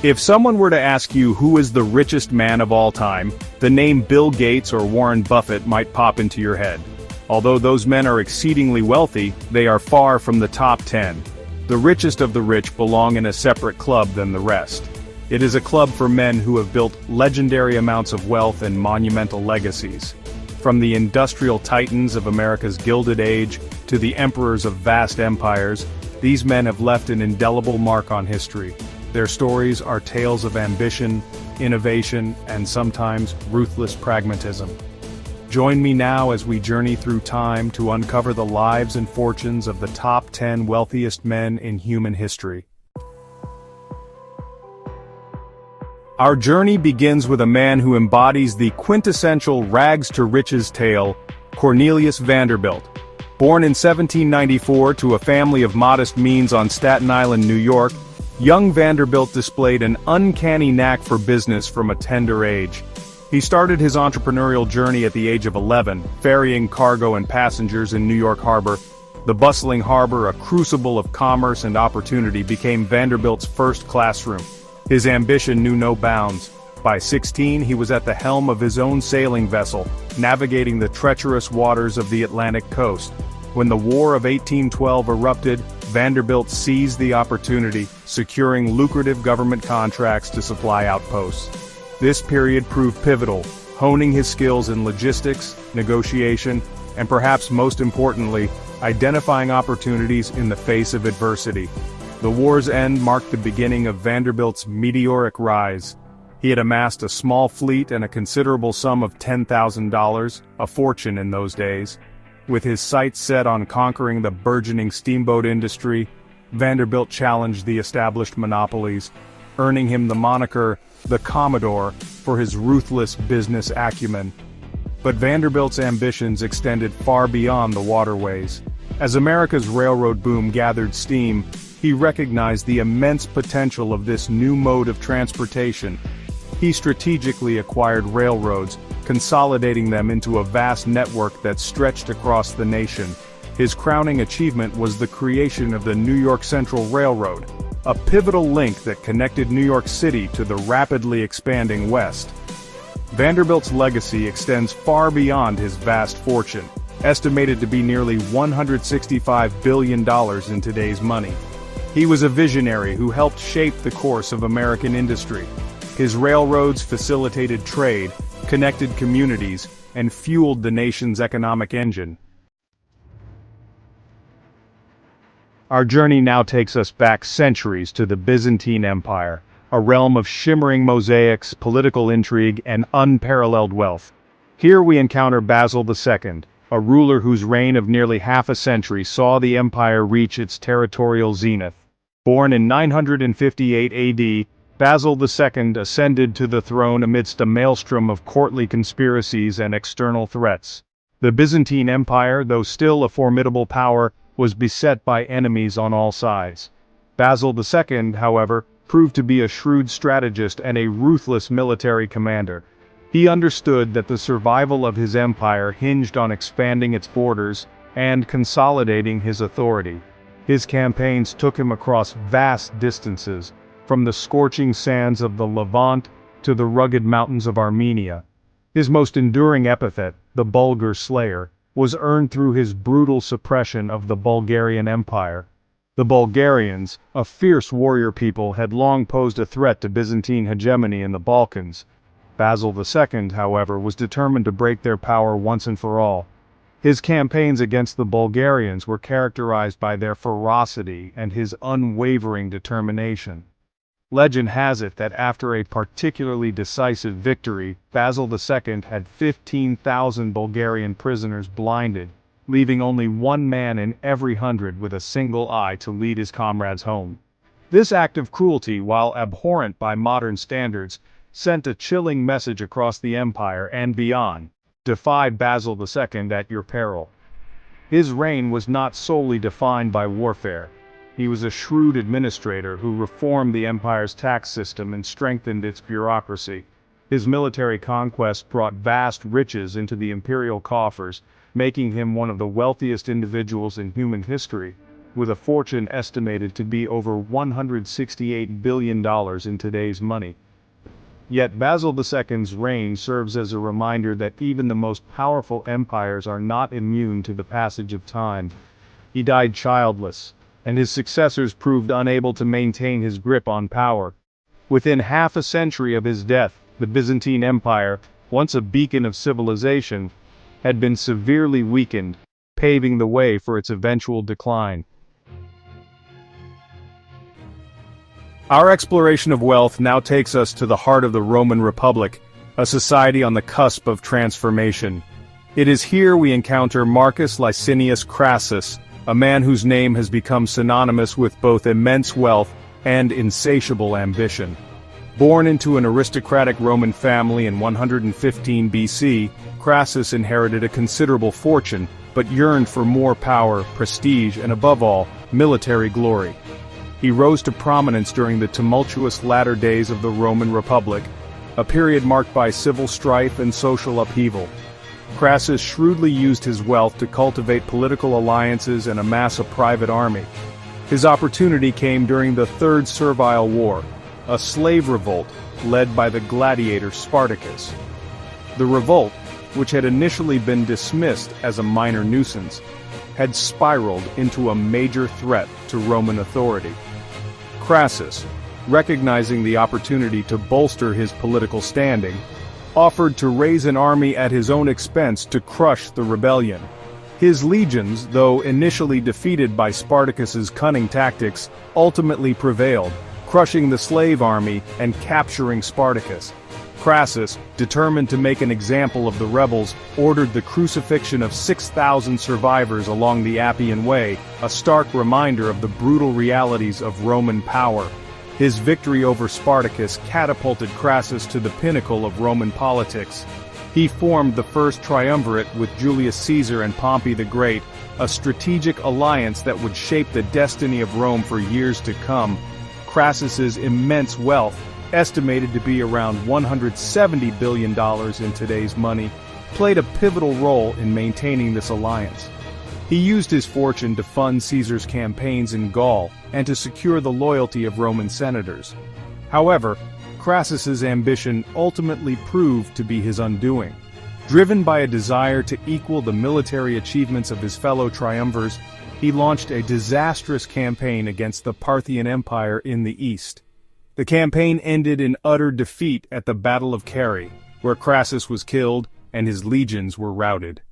If someone were to ask you who is the richest man of all time, the name Bill Gates or Warren Buffett might pop into your head. Although those men are exceedingly wealthy, they are far from the top 10. The richest of the rich belong in a separate club than the rest. It is a club for men who have built legendary amounts of wealth and monumental legacies. From the industrial titans of America's Gilded Age to the emperors of vast empires, these men have left an indelible mark on history. Their stories are tales of ambition, innovation, and sometimes ruthless pragmatism. Join me now as we journey through time to uncover the lives and fortunes of the top 10 wealthiest men in human history. Our journey begins with a man who embodies the quintessential rags to riches tale, Cornelius Vanderbilt. Born in 1794 to a family of modest means on Staten Island, New York, young Vanderbilt displayed an uncanny knack for business from a tender age. He started his entrepreneurial journey at the age of 11, ferrying cargo and passengers in New York Harbor. The bustling harbor, a crucible of commerce and opportunity, became Vanderbilt's first classroom. His ambition knew no bounds. By 16, he was at the helm of his own sailing vessel, navigating the treacherous waters of the Atlantic coast. When the War of 1812 erupted, Vanderbilt seized the opportunity, securing lucrative government contracts to supply outposts. This period proved pivotal, honing his skills in logistics, negotiation, and perhaps most importantly, identifying opportunities in the face of adversity. The war's end marked the beginning of Vanderbilt's meteoric rise. He had amassed a small fleet and a considerable sum of $10,000, a fortune in those days. With his sights set on conquering the burgeoning steamboat industry, Vanderbilt challenged the established monopolies, earning him the moniker, the Commodore, for his ruthless business acumen. But Vanderbilt's ambitions extended far beyond the waterways. As America's railroad boom gathered steam, he recognized the immense potential of this new mode of transportation. He strategically acquired railroads, consolidating them into a vast network that stretched across the nation. His crowning achievement was the creation of the New York Central Railroad, a pivotal link that connected New York City to the rapidly expanding West. Vanderbilt's legacy extends far beyond his vast fortune, estimated to be nearly $165 billion in today's money. He was a visionary who helped shape the course of American industry. His railroads facilitated trade, connected communities, and fueled the nation's economic engine. Our journey now takes us back centuries to the Byzantine Empire, a realm of shimmering mosaics, political intrigue, and unparalleled wealth. Here we encounter Basil II, a ruler whose reign of nearly half a century saw the empire reach its territorial zenith. Born in 958 AD, Basil II ascended to the throne amidst a maelstrom of courtly conspiracies and external threats. The Byzantine Empire, though still a formidable power, was beset by enemies on all sides. Basil II, however, proved to be a shrewd strategist and a ruthless military commander. He understood that the survival of his empire hinged on expanding its borders and consolidating his authority. His campaigns took him across vast distances, from the scorching sands of the Levant to the rugged mountains of Armenia. His most enduring epithet, the Bulgar Slayer, was earned through his brutal suppression of the Bulgarian Empire. The Bulgarians, a fierce warrior people, had long posed a threat to Byzantine hegemony in the Balkans. Basil II, however, was determined to break their power once and for all. His campaigns against the Bulgarians were characterized by their ferocity and his unwavering determination. Legend has it that after a particularly decisive victory, Basil II had 15,000 Bulgarian prisoners blinded, leaving only one man in every 100 with a single eye to lead his comrades home. This act of cruelty, while abhorrent by modern standards, sent a chilling message across the empire and beyond: defy Basil II at your peril. His reign was not solely defined by warfare. He was a shrewd administrator who reformed the empire's tax system and strengthened its bureaucracy. His military conquest brought vast riches into the imperial coffers, making him one of the wealthiest individuals in human history. with a fortune estimated to be over $168 billion in today's money. Yet Basil II's reign serves as a reminder that even the most powerful empires are not immune to the passage of time. He died childless, and his successors proved unable to maintain his grip on power. Within half a century of his death, the Byzantine Empire, once a beacon of civilization, had been severely weakened, paving the way for its eventual decline. Our exploration of wealth now takes us to the heart of the Roman Republic, a society on the cusp of transformation. It is here we encounter Marcus Licinius Crassus, a man whose name has become synonymous with both immense wealth and insatiable ambition. Born into an aristocratic Roman family in 115 BC, Crassus inherited a considerable fortune, but yearned for more power, prestige, and above all, military glory. He rose to prominence during the tumultuous latter days of the Roman Republic, a period marked by civil strife and social upheaval. Crassus shrewdly used his wealth to cultivate political alliances and amass a private army. His opportunity came during the Third Servile War, a slave revolt led by the gladiator Spartacus. The revolt, which had initially been dismissed as a minor nuisance, had spiraled into a major threat to Roman authority. Crassus, recognizing the opportunity to bolster his political standing, offered to raise an army at his own expense to crush the rebellion. His legions, though initially defeated by Spartacus's cunning tactics, ultimately prevailed, crushing the slave army and capturing Spartacus. Crassus, determined to make an example of the rebels, ordered the crucifixion of 6,000 survivors along the Appian Way, a stark reminder of the brutal realities of Roman power. His victory over Spartacus catapulted Crassus to the pinnacle of Roman politics. He formed the first triumvirate with Julius Caesar and Pompey the Great, a strategic alliance that would shape the destiny of Rome for years to come. Crassus's immense wealth, estimated to be around $170 billion in today's money, played a pivotal role in maintaining this alliance. He used his fortune to fund Caesar's campaigns in Gaul and to secure the loyalty of Roman senators. However, Crassus's ambition ultimately proved to be his undoing. Driven by a desire to equal the military achievements of his fellow triumvirs, he launched a disastrous campaign against the Parthian Empire in the east. The campaign ended in utter defeat at the Battle of Carrhae, where Crassus was killed and his legions were routed.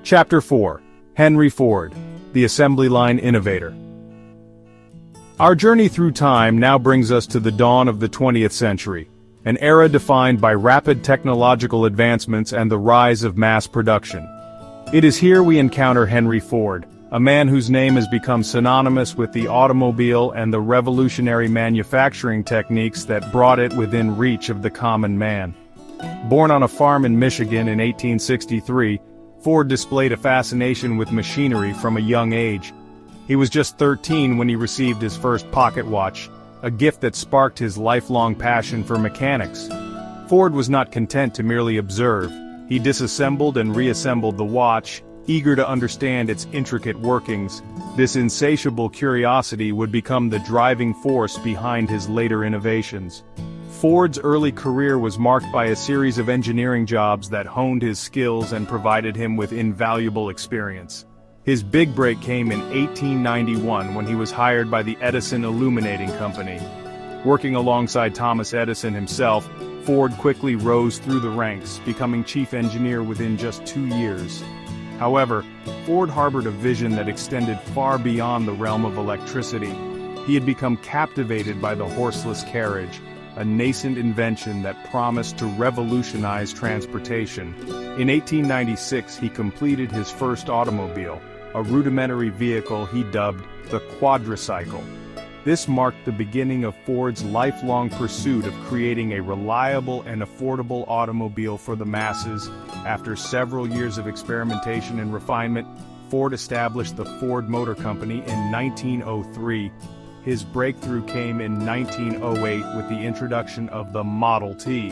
Chapter 4. Henry Ford, the assembly line innovator. Our journey through time now brings us to the dawn of the 20th century, an era defined by rapid technological advancements and the rise of mass production. It is here we encounter Henry Ford, a man whose name has become synonymous with the automobile and the revolutionary manufacturing techniques that brought it within reach of the common man. Born on a farm in Michigan in 1863, Ford displayed a fascination with machinery from a young age. He was just 13 when he received his first pocket watch, a gift that sparked his lifelong passion for mechanics. Ford was not content to merely observe. He disassembled and reassembled the watch, eager to understand its intricate workings. This insatiable curiosity would become the driving force behind his later innovations. Ford's early career was marked by a series of engineering jobs that honed his skills and provided him with invaluable experience. His big break came in 1891 when he was hired by the Edison Illuminating Company. Working alongside Thomas Edison himself, Ford quickly rose through the ranks, becoming chief engineer within just 2 years. However, Ford harbored a vision that extended far beyond the realm of electricity. He had become captivated by the horseless carriage, a nascent invention that promised to revolutionize transportation. In 1896, he completed his first automobile, a rudimentary vehicle he dubbed the quadricycle. This marked the beginning of Ford's lifelong pursuit of creating a reliable and affordable automobile for the masses. After several years of experimentation and refinement, Ford established the Ford Motor Company in 1903. His breakthrough came in 1908 with the introduction of the Model T.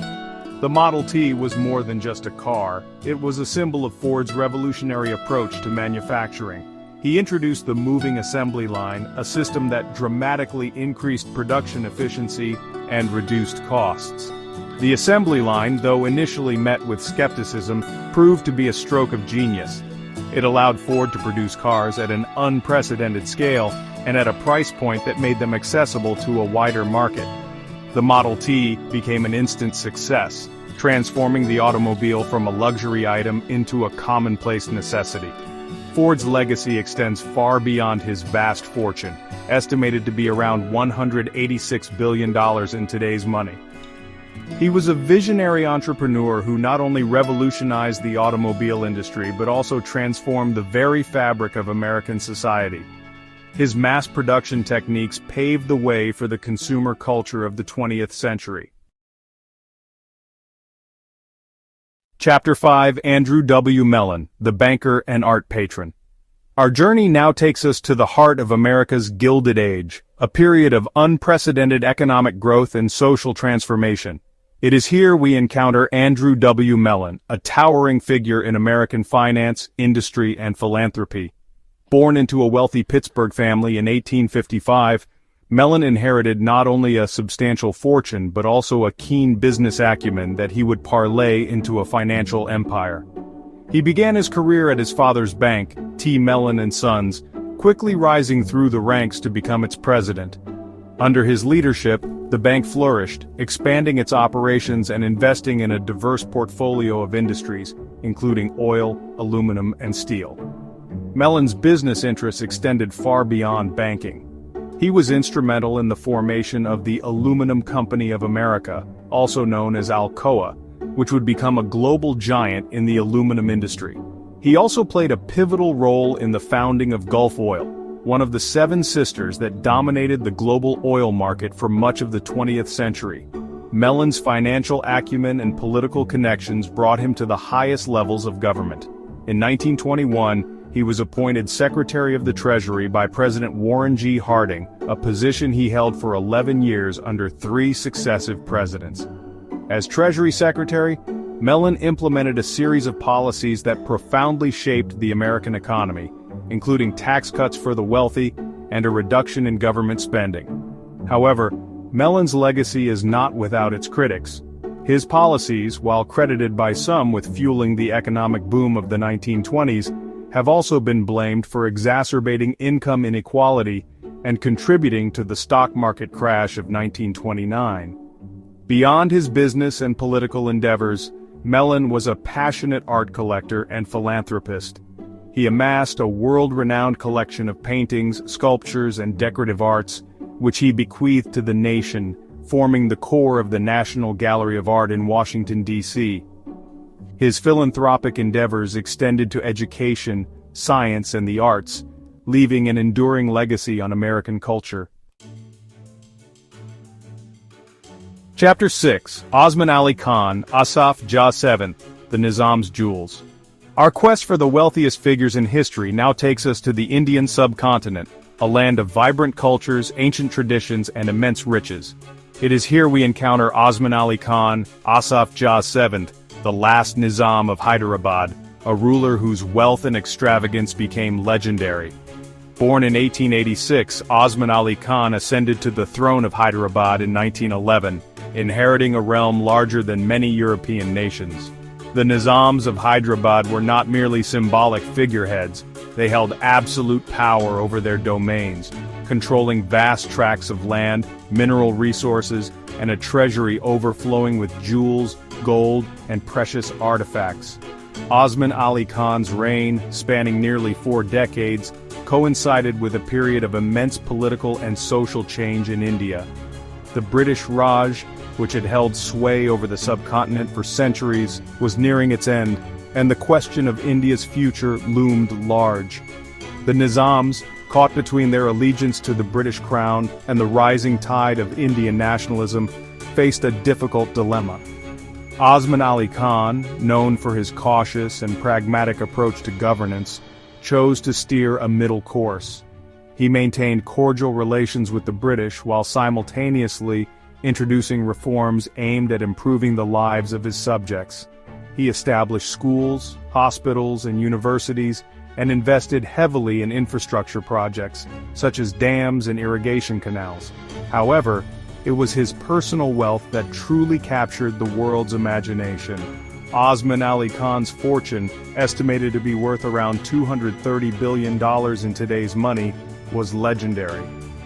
The Model T was more than just a car, it was a symbol of Ford's revolutionary approach to manufacturing. He introduced the moving assembly line, a system that dramatically increased production efficiency and reduced costs. The assembly line, though initially met with skepticism, proved to be a stroke of genius. It allowed Ford to produce cars at an unprecedented scale and at a price point that made them accessible to a wider market. The Model T became an instant success, transforming the automobile from a luxury item into a commonplace necessity. Ford's legacy extends far beyond his vast fortune, estimated to be around $186 billion in today's money. He was a visionary entrepreneur who not only revolutionized the automobile industry but also transformed the very fabric of American society. His mass production techniques paved the way for the consumer culture of the 20th century. Chapter 5: Andrew W. Mellon, the banker and art patron. Our journey now takes us to the heart of America's Gilded Age, a period of unprecedented economic growth and social transformation. It is here we encounter Andrew W. Mellon, a towering figure in American finance, industry, and philanthropy. Born into a wealthy Pittsburgh family in 1855, Mellon inherited not only a substantial fortune but also a keen business acumen that he would parlay into a financial empire. He began his career at his father's bank, T. Mellon & Sons, quickly rising through the ranks to become its president. Under his leadership, the bank flourished, expanding its operations and investing in a diverse portfolio of industries, including oil, aluminum, and steel. Mellon's business interests extended far beyond banking. He was instrumental in the formation of the Aluminum Company of America, also known as Alcoa, which would become a global giant in the aluminum industry. He also played a pivotal role in the founding of Gulf Oil, one of the 7 sisters that dominated the global oil market for much of the 20th century. Mellon's financial acumen and political connections brought him to the highest levels of government. In 1921, he was appointed Secretary of the Treasury by President Warren G. Harding, a position he held for 11 years under 3 successive presidents. As Treasury Secretary, Mellon implemented a series of policies that profoundly shaped the American economy, including tax cuts for the wealthy and a reduction in government spending. However, Mellon's legacy is not without its critics. His policies, while credited by some with fueling the economic boom of the 1920s, have also been blamed for exacerbating income inequality and contributing to the stock market crash of 1929. Beyond his business and political endeavors, Mellon was a passionate art collector and philanthropist. He amassed a world-renowned collection of paintings, sculptures, and decorative arts, which he bequeathed to the nation, forming the core of the National Gallery of Art in Washington, D.C. His philanthropic endeavors extended to education, science, and the arts, leaving an enduring legacy on American culture. Chapter 6: Osman Ali Khan, Asaf Jah VII, the Nizam's Jewels. Our quest for the wealthiest figures in history now takes us to the Indian subcontinent, a land of vibrant cultures, ancient traditions, and immense riches. It is here we encounter Osman Ali Khan, Asaf Jah VII, the last Nizam of Hyderabad, a ruler whose wealth and extravagance became legendary. Born in 1886, Osman Ali Khan ascended to the throne of Hyderabad in 1911, inheriting a realm larger than many European nations. The Nizams of Hyderabad were not merely symbolic figureheads, they held absolute power over their domains, controlling vast tracts of land, mineral resources, and a treasury overflowing with jewels, gold, and precious artifacts. Osman Ali Khan's reign, spanning nearly 4 decades, coincided with a period of immense political and social change in India. The British Raj, which had held sway over the subcontinent for centuries, was nearing its end, and the question of India's future loomed large. The Nizams, caught between their allegiance to the British crown and the rising tide of Indian nationalism, faced a difficult dilemma. Osman Ali Khan, known for his cautious and pragmatic approach to governance, chose to steer a middle course. He maintained cordial relations with the British while simultaneously introducing reforms aimed at improving the lives of his subjects. He established schools, hospitals, and universities, and invested heavily in infrastructure projects, such as dams and irrigation canals. However, it was his personal wealth that truly captured the world's imagination. Osman Ali Khan's fortune, estimated to be worth around $230 billion in today's money, was legendary.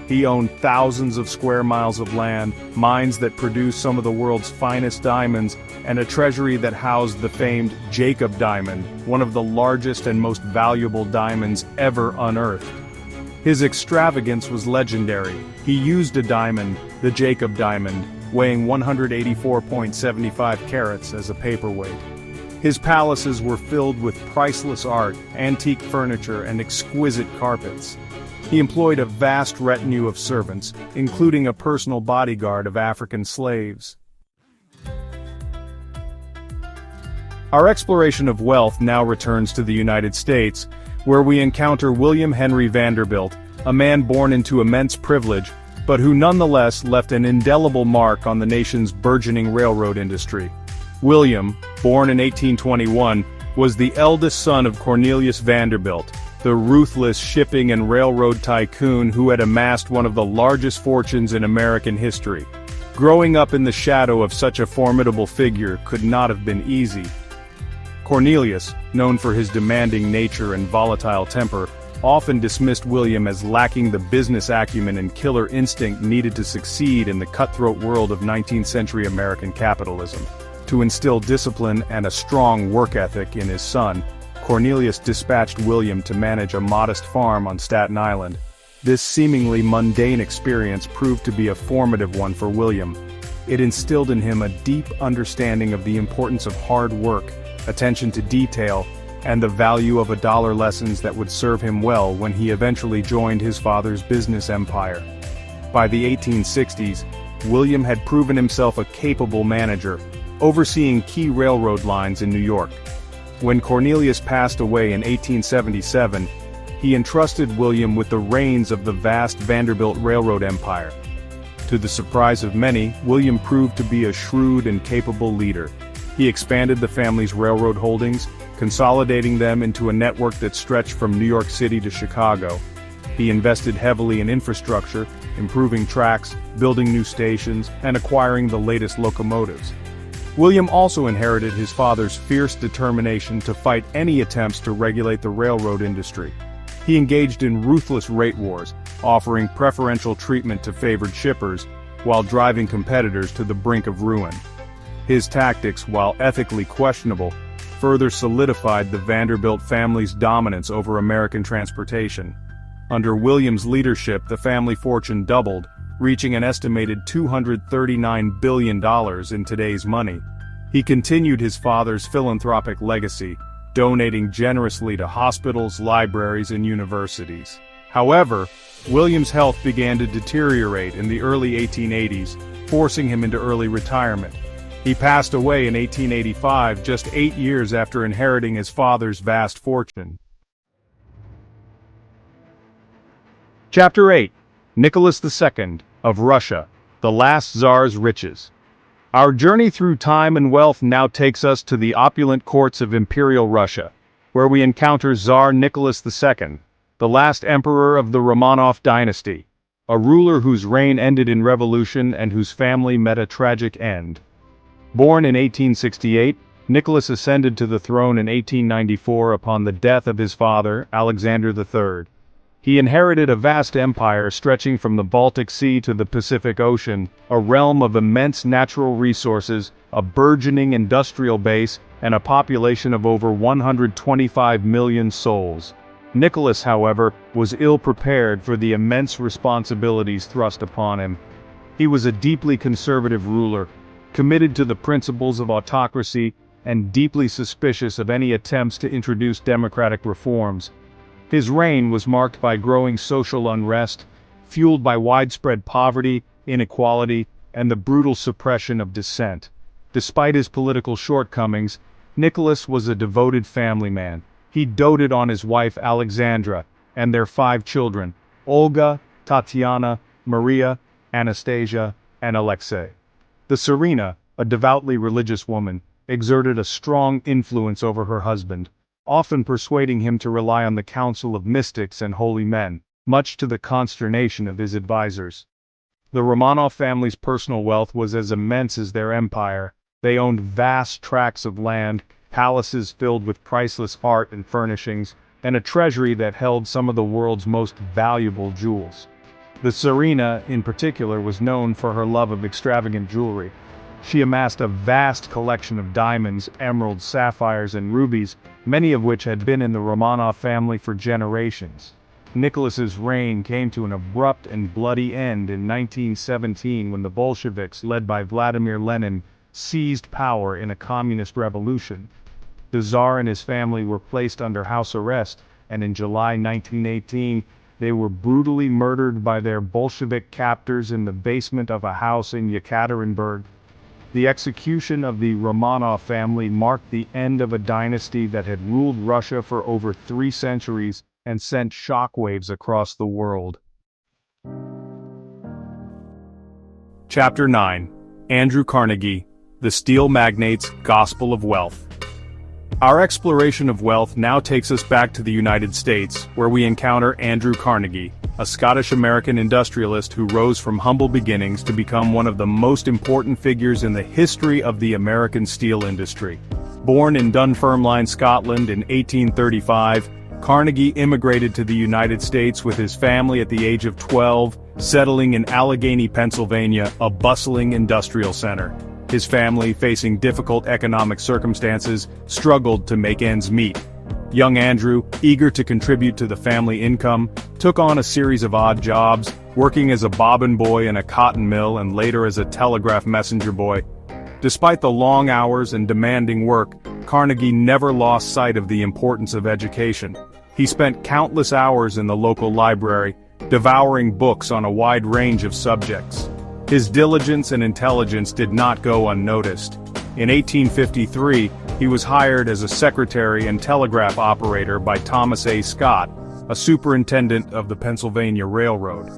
He owned thousands of square miles of land, mines that produced some of the world's finest diamonds, and a treasury that housed the famed Jacob diamond, one of the largest and most valuable diamonds ever unearthed. His extravagance was legendary. He used a diamond, the Jacob diamond, weighing 184.75 carats as a paperweight. His palaces were filled with priceless art, antique furniture, and exquisite carpets. He employed a vast retinue of servants, including a personal bodyguard of African slaves. Our exploration of wealth now returns to the United States, where we encounter William Henry Vanderbilt, a man born into immense privilege, but who nonetheless left an indelible mark on the nation's burgeoning railroad industry. William, born in 1821, was the eldest son of Cornelius Vanderbilt, the ruthless shipping and railroad tycoon who had amassed one of the largest fortunes in American history. Growing up in the shadow of such a formidable figure could not have been easy. Cornelius, known for his demanding nature and volatile temper, often dismissed William as lacking the business acumen and killer instinct needed to succeed in the cutthroat world of 19th-century American capitalism. To instill discipline and a strong work ethic in his son, Cornelius dispatched William to manage a modest farm on Staten Island. This seemingly mundane experience proved to be a formative one for William. It instilled in him a deep understanding of the importance of hard work, attention to detail, and the value of dollar lessons that would serve him well when he eventually joined his father's business empire. By the 1860s, William had proven himself a capable manager, overseeing key railroad lines in New York. When Cornelius passed away in 1877, he entrusted William with the reins of the vast Vanderbilt Railroad empire. To the surprise of many, William proved to be a shrewd and capable leader. He expanded the family's railroad holdings, consolidating them into a network that stretched from New York City to Chicago. He invested heavily in infrastructure, improving tracks, building new stations, and acquiring the latest locomotives. William also inherited his father's fierce determination to fight any attempts to regulate the railroad industry. He engaged in ruthless rate wars, offering preferential treatment to favored shippers, while driving competitors to the brink of ruin. His tactics, while ethically questionable, further solidified the Vanderbilt family's dominance over American transportation. Under William's leadership, the family fortune doubled, reaching an estimated $239 billion in today's money. He continued his father's philanthropic legacy, donating generously to hospitals, libraries, and universities. However, William's health began to deteriorate in the early 1880s, forcing him into early retirement. He passed away in 1885, just 8 years after inheriting his father's vast fortune. Chapter 8. Nicholas II, of Russia, the last Tsar's riches. Our journey through time and wealth now takes us to the opulent courts of Imperial Russia, where we encounter Tsar Nicholas II, the last emperor of the Romanov dynasty, a ruler whose reign ended in revolution and whose family met a tragic end. Born in 1868, Nicholas ascended to the throne in 1894 upon the death of his father, Alexander III. He inherited a vast empire stretching from the Baltic Sea to the Pacific Ocean, a realm of immense natural resources, a burgeoning industrial base, and a population of over 125 million souls. Nicholas, however, was ill-prepared for the immense responsibilities thrust upon him. He was a deeply conservative ruler, committed to the principles of autocracy, and deeply suspicious of any attempts to introduce democratic reforms. His reign was marked by growing social unrest, fueled by widespread poverty, inequality, and the brutal suppression of dissent. Despite his political shortcomings, Nicholas was a devoted family man. He doted on his wife Alexandra and their 5 children, Olga, Tatiana, Maria, Anastasia, and Alexei. The Serena, a devoutly religious woman, exerted a strong influence over her husband, often persuading him to rely on the counsel of mystics and holy men, much to the consternation of his advisors. The Romanov family's personal wealth was as immense as their empire. They owned vast tracts of land, palaces filled with priceless art and furnishings, and a treasury that held some of the world's most valuable jewels. The Serena, in particular, was known for her love of extravagant jewelry. She amassed a vast collection of diamonds, emeralds, sapphires, and rubies, many of which had been in the Romanov family for generations. Nicholas's reign came to an abrupt and bloody end in 1917 when the Bolsheviks, led by Vladimir Lenin, seized power in a communist revolution. The Tsar and his family were placed under house arrest, and in July 1918, they were brutally murdered by their Bolshevik captors in the basement of a house in Yekaterinburg. The execution of the Romanov family marked the end of a dynasty that had ruled Russia for over 3 centuries and sent shockwaves across the world. Chapter 9. Andrew Carnegie, The Steel Magnate's Gospel of Wealth. Our exploration of wealth now takes us back to the United States, where we encounter Andrew Carnegie, a Scottish-American industrialist who rose from humble beginnings to become one of the most important figures in the history of the American steel industry. Born in Dunfermline, Scotland in 1835, Carnegie immigrated to the United States with his family at the age of 12, settling in Allegheny, Pennsylvania, a bustling industrial center. His family, facing difficult economic circumstances, struggled to make ends meet. Young Andrew, eager to contribute to the family income, took on a series of odd jobs, working as a bobbin boy in a cotton mill and later as a telegraph messenger boy. Despite the long hours and demanding work, Carnegie never lost sight of the importance of education. He spent countless hours in the local library, devouring books on a wide range of subjects. His diligence and intelligence did not go unnoticed. In 1853, he was hired as a secretary and telegraph operator by Thomas A. Scott, a superintendent of the Pennsylvania Railroad.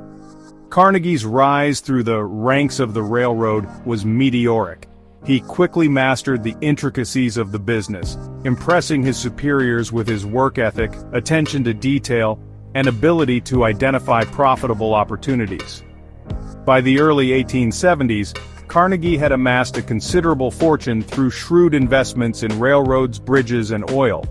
Carnegie's rise through the ranks of the railroad was meteoric. He quickly mastered the intricacies of the business, impressing his superiors with his work ethic, attention to detail, and ability to identify profitable opportunities. By the early 1870s, Carnegie had amassed a considerable fortune through shrewd investments in railroads, bridges, and oil.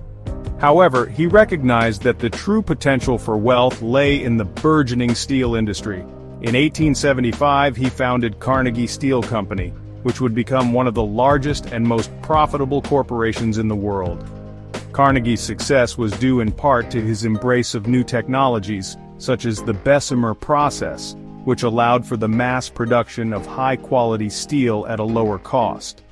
However, he recognized that the true potential for wealth lay in the burgeoning steel industry. In 1875, he founded Carnegie Steel Company, which would become one of the largest and most profitable corporations in the world. Carnegie's success was due in part to his embrace of new technologies, such as the Bessemer process, which allowed for the mass production of high-quality steel at a lower cost.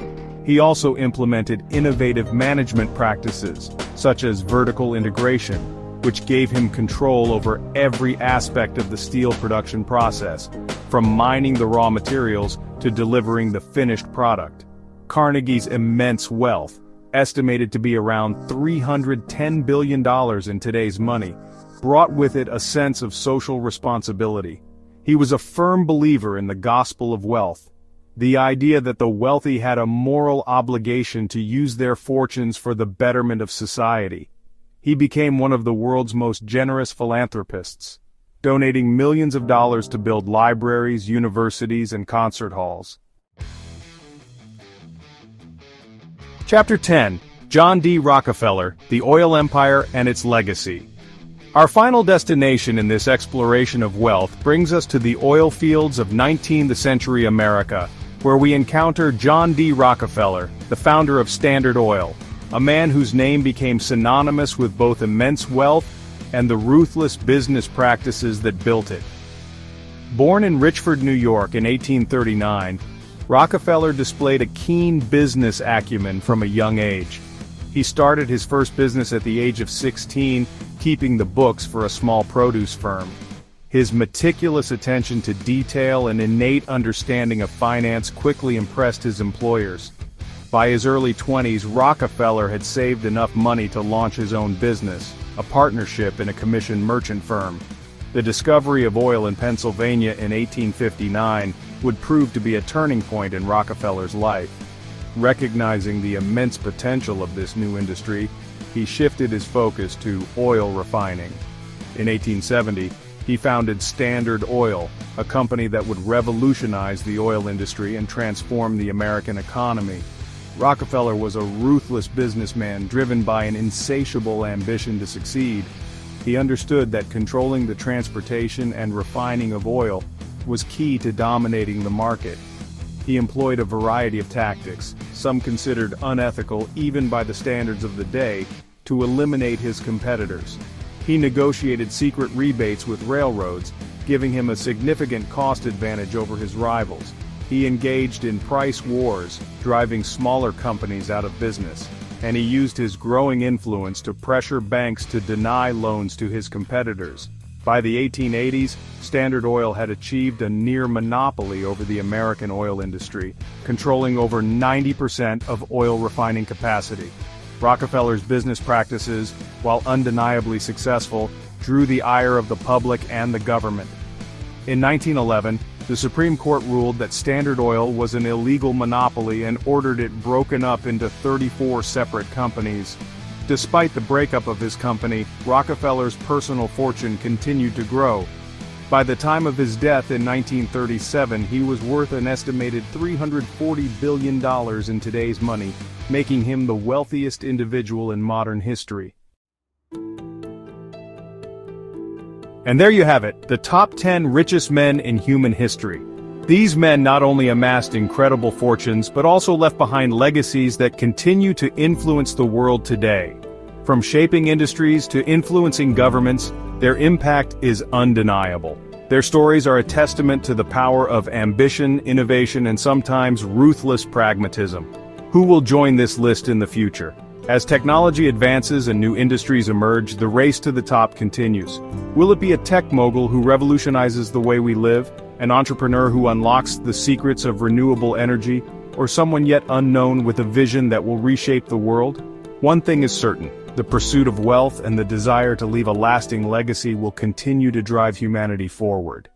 He also implemented innovative management practices, such as vertical integration, which gave him control over every aspect of the steel production process, from mining the raw materials to delivering the finished product. Carnegie's immense wealth, estimated to be around $310 billion in today's money, brought with it a sense of social responsibility. He was a firm believer in the gospel of wealth, the idea that the wealthy had a moral obligation to use their fortunes for the betterment of society. He became one of the world's most generous philanthropists, donating millions of dollars to build libraries, universities, and concert halls. Chapter 10. John D. Rockefeller, the Oil Empire and its Legacy. Our final destination in this exploration of wealth brings us to the oil fields of 19th century America, where we encounter John D. Rockefeller, the founder of Standard Oil, a man whose name became synonymous with both immense wealth and the ruthless business practices that built it. Born in Richford, New York in 1839, Rockefeller displayed a keen business acumen from a young age. He started his first business at the age of 16, keeping the books for a small produce firm. His meticulous attention to detail and innate understanding of finance quickly impressed his employers. By his early 20s, Rockefeller had saved enough money to launch his own business, a partnership in a commissioned merchant firm. The discovery of oil in Pennsylvania in 1859 would prove to be a turning point in Rockefeller's life. Recognizing the immense potential of this new industry, he shifted his focus to oil refining. In 1870, he founded Standard Oil, a company that would revolutionize the oil industry and transform the American economy. Rockefeller was a ruthless businessman driven by an insatiable ambition to succeed. He understood that controlling the transportation and refining of oil was key to dominating the market. He employed a variety of tactics, some considered unethical even by the standards of the day, to eliminate his competitors. He negotiated secret rebates with railroads, giving him a significant cost advantage over his rivals. He engaged in price wars, driving smaller companies out of business, and he used his growing influence to pressure banks to deny loans to his competitors. By the 1880s, Standard Oil had achieved a near monopoly over the American oil industry, controlling over 90% of oil refining capacity. Rockefeller's business practices, while undeniably successful, drew the ire of the public and the government. In 1911, the Supreme Court ruled that Standard Oil was an illegal monopoly and ordered it broken up into 34 separate companies. Despite the breakup of his company, Rockefeller's personal fortune continued to grow. By the time of his death in 1937, he was worth an estimated $340 billion in today's money, making him the wealthiest individual in modern history. And there you have it, the top 10 richest men in human history. These men not only amassed incredible fortunes, but also left behind legacies that continue to influence the world today. From shaping industries to influencing governments, their impact is undeniable. Their stories are a testament to the power of ambition, innovation, and sometimes ruthless pragmatism. Who will join this list in the future? As technology advances and new industries emerge, the race to the top continues. Will it be a tech mogul who revolutionizes the way we live, an entrepreneur who unlocks the secrets of renewable energy, or someone yet unknown with a vision that will reshape the world? One thing is certain, the pursuit of wealth and the desire to leave a lasting legacy will continue to drive humanity forward.